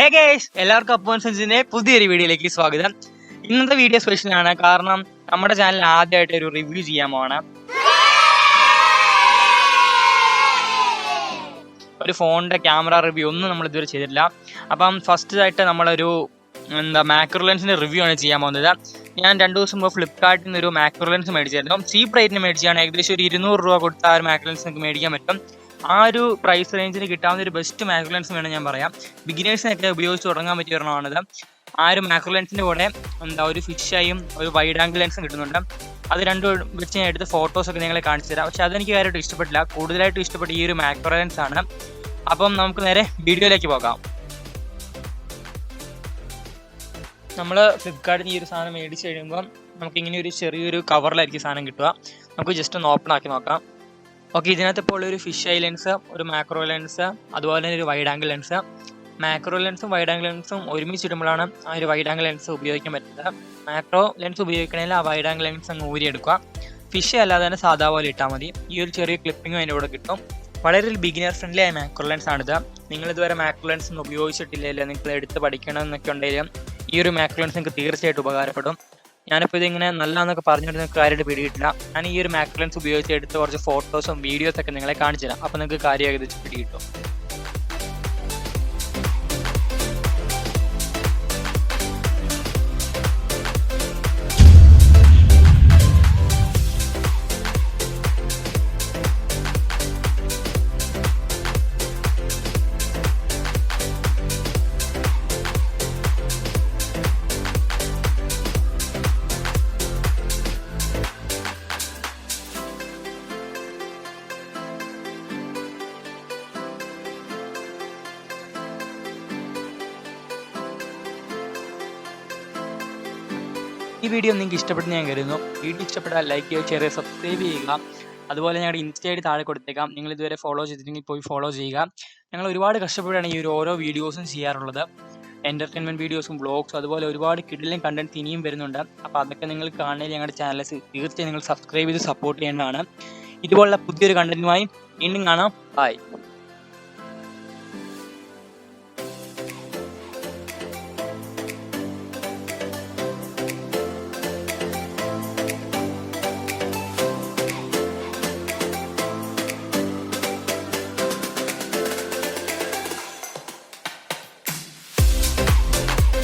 Hey guys, എല്ലാവർക്കും അപ്പോൻസിന്റെ പുതിയൊരു വീഡിയോയിലേക്ക് സ്വാഗതം. ഇന്നത്തെ വീഡിയോ സ്പെഷ്യലാണ്, കാരണം നമ്മുടെ ചാനൽ ആദ്യമായിട്ട് ഒരു റിവ്യൂ ചെയ്യാൻ പോവാണ്. ഒരു ഫോണിന്റെ ക്യാമറ റിവ്യൂ ഒന്നും നമ്മൾ ഇതുവരെ ചെയ്തിട്ടില്ല. അപ്പം ഫസ്റ്റ് ആയിട്ട് നമ്മളൊരു മാക്രോ ലെൻസിന്റെ റിവ്യൂ ആണ് ചെയ്യാൻ പോകുന്നത്. ഞാൻ 2 ദിവസം മുമ്പ് ഫ്ലിപ്കാർട്ടിൽ നിന്ന് ഒരു മാക്രോ ലെൻസ് മേടിച്ചായിരുന്നു. ചീപ്പ് റേറ്റിന് മേടിച്ചാണ്. ഏകദേശം ഒരു 200 രൂപ കൊടുത്ത ആ ഒരു മാക്രോ ലെൻസ് നിങ്ങൾക്ക് മേടിക്കാൻ പറ്റും. ആ ഒരു പ്രൈസ് റേഞ്ചിന് കിട്ടാവുന്ന ഒരു ബെസ്റ്റ് മാക്രോ ലെൻസ് വേണം ഞാൻ പറയാം. ബിഗിനേഴ്സിനൊക്കെ ഉപയോഗിച്ച് തുടങ്ങാൻ പറ്റിയ ഒരെണ്ണമാണിത്. ആ ഒരു മാക്രോ ലെൻസിൻ്റെ കൂടെ ഒരു ഫിഷായും ഒരു വൈഡ് ആംഗിൾ ലെൻസും കിട്ടുന്നുണ്ട്. അത് രണ്ടും വെച്ച് ഞാൻ എടുത്ത ഫോട്ടോസൊക്കെ നിങ്ങളെ കാണിച്ചു തരാം. പക്ഷെ അതെനിക്ക് കാര്യമായിട്ട് ഇഷ്ടപ്പെട്ടില്ല. കൂടുതലായിട്ടും ഇഷ്ടപ്പെട്ട ഈ ഒരു മാക്രോ ലെൻസ് ആണ്. അപ്പം നമുക്ക് നേരെ വീഡിയോയിലേക്ക് പോകാം. നമ്മൾ ഫ്ലിപ്കാർട്ടിൽ ഈ ഒരു സാധനം മേടിച്ച് കഴിയുമ്പോൾ നമുക്കിങ്ങനെ ഒരു ചെറിയൊരു കവറിലായിരിക്കും സാധനം കിട്ടുക. നമുക്ക് ജസ്റ്റ് ഒന്ന് ഓപ്പൺ ആക്കി നോക്കാം. ഓക്കെ, ഇതിനകത്ത് ഇപ്പോൾ ഒരു ഫിഷ് ഐ ലെൻസ്, ഒരു മാക്രോ ലെൻസ്, അതുപോലെ തന്നെ ഒരു വൈഡ് ആംഗിൾ ലെൻസ്. മാക്രോ ലെൻസും വൈഡ് ആംഗിൾ ലെൻസും ഒരുമിച്ചിടുമ്പോഴാണ് ആ ഒരു വൈഡ് ആംഗിൾ ലെൻസ് ഉപയോഗിക്കാൻ പറ്റുന്നത്. മാക്രോ ലെൻസ് ഉപയോഗിക്കണമെങ്കിൽ ആ വൈഡ് ആംഗിൾ ലെൻസ് അങ്ങ് ഊരിയെടുക്കുക. ഫിഷ് അല്ലാതെ തന്നെ സാധാ പോലെ ഇട്ടാൽ മതി. ഈ ഒരു ചെറിയ ക്ലിപ്പിങ്ങും അതിൻ്റെ കൂടെ കിട്ടും. വളരെ ഒരു ബിഗിനർ ഫ്രണ്ട്ലി ആയ മാക്രോ ലെൻസ് ആണിത്. നിങ്ങളിതുവരെ മാക്രോ ലെൻസ് ഒന്നും ഉപയോഗിച്ചിട്ടില്ല, നിങ്ങൾ എടുത്ത് പഠിക്കണം എന്നൊക്കെ ഉണ്ടെങ്കിലും ഈ ഒരു മാക്രോ ലെൻസ് നിങ്ങൾക്ക് തീർച്ചയായിട്ടും ഉപകാരപ്പെടും. ഞാനിപ്പോൾ ഇതിങ്ങനെ നല്ലതെന്നൊക്കെ പറഞ്ഞിട്ട് നിങ്ങൾക്ക് കാര്യമായിട്ട് പിടിയിട്ടില്ല. ഞാൻ ഈ ഒരു മാക്രോ ലെൻസ് ഉപയോഗിച്ച് എടുത്ത് കുറച്ച് ഫോട്ടോസും വീഡിയോസൊക്കെ നിങ്ങളെ കാണിച്ചു തരാം. അപ്പോൾ നിങ്ങൾക്ക് കാര്യം ഏകദേശം പിടികിട്ടും. ഈ വീഡിയോ നിങ്ങൾക്ക് ഇഷ്ടപ്പെട്ടെന്ന് ഞാൻ കരുതുന്നു. വീഡിയോ ഇഷ്ടപ്പെട്ടാൽ ലൈക്ക് ചെയ്യുക, ഷെയർ ചെയ്യുക, സബ്സ്ക്രൈബ് ചെയ്യുക. അതുപോലെ ഞങ്ങളുടെ ഇൻസ്റ്റ ഐഡി താഴെ കൊടുത്തേക്കാം. നിങ്ങൾ ഇതുവരെ ഫോളോ ചെയ്തിട്ടുണ്ടെങ്കിൽ പോയി ഫോളോ ചെയ്യുക. ഞങ്ങൾ ഒരുപാട് കഷ്ടപ്പെട്ടാണ് ഈ ഒരു ഓരോ വീഡിയോസും ചെയ്യാറുള്ളത്. എൻ്റർടൈൻമെൻറ്റ് വീഡിയോസും വ്ളോഗ്സും അതുപോലെ ഒരുപാട് കിടിലൻ കണ്ടൻറ്റ്സ് ഇനിയും വരുന്നുണ്ട്. അപ്പോൾ അതൊക്കെ നിങ്ങൾ കാണുന്നതിൽ ഞങ്ങളുടെ ചാനൽ തീർച്ചയായും നിങ്ങൾ സബ്സ്ക്രൈബ് ചെയ്ത് സപ്പോർട്ട് ചെയ്യേണ്ടതാണ്. ഇതുപോലുള്ള പുതിയൊരു കണ്ടൻറ്റുമായി വീണ്ടും കാണാം. ബൈ.